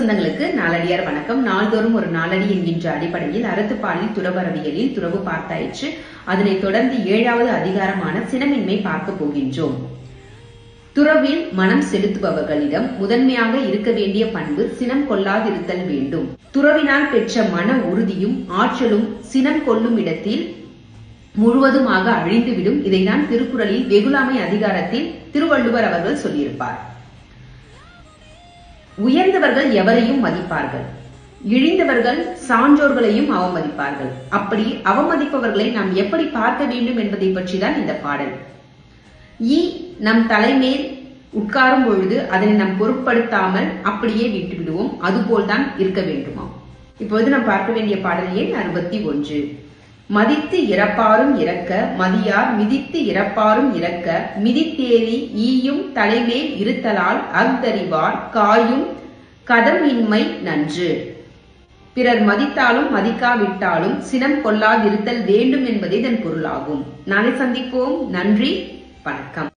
சொந்தங்களுக்கு நாளடியார் வணக்கம். நாள்தோறும் ஒரு நாளடி என்கின்ற அடிப்படையில் அறத்துப்பாலில் துறவரவியலில் துறவு பார்த்தாயிற்று. அதனைத் தொடர்ந்து 7வது அதிகாரமான சினமின்மை பார்க்க போகின்றோம். துறவில் மனம் செலுத்துபவர்களிடம் முதன்மையாக இருக்க வேண்டிய பண்பு சினம் கொள்ளாதிருத்தல் வேண்டும். துறவினால் பெற்ற மன உறுதியும் ஆற்றலும் சினம் கொள்ளும் இடத்தில் முழுவதுமாக அழிந்துவிடும். இதைதான் திருக்குறளில் வெகுளாமை அதிகாரத்தில் திருவள்ளுவர் அவர்கள் சொல்லியிருப்பார். உயர்ந்தவர்கள் எவரையும் மதிப்பார்கள், இழிந்தவர்கள் சான்றோர்களையும் அவமதிப்பார்கள். அப்படி அவமதிப்பவர்களை நாம் எப்படி பார்க்க வேண்டும் என்பதை பற்றிதான் இந்த பாடல். நம் தலைமேல் உட்காரும் பொழுது அதனை நாம் பொருட்படுத்தாமல் அப்படியே விட்டுவிடுவோம். அதுபோல்தான் இருக்க வேண்டுமா? இப்பொழுது நாம் பார்க்க வேண்டிய பாடல் எண் 61. மதித்து இறப்பாரும் இறக்க மதியார் மிதித்து இறப்பாரும் இறக்க மிதித்தேறி ஈயும் தலைமேல் இருத்தலால் அஃதறிவார் காயும் கதமின்மை நன்று. பிறர் மதித்தாலும் மதிக்காவிட்டாலும் சினம் கொள்ளாதிருத்தல் வேண்டும் என்பதே இதன் பொருளாகும். நாளை சந்திப்போம். நன்றி, வணக்கம்.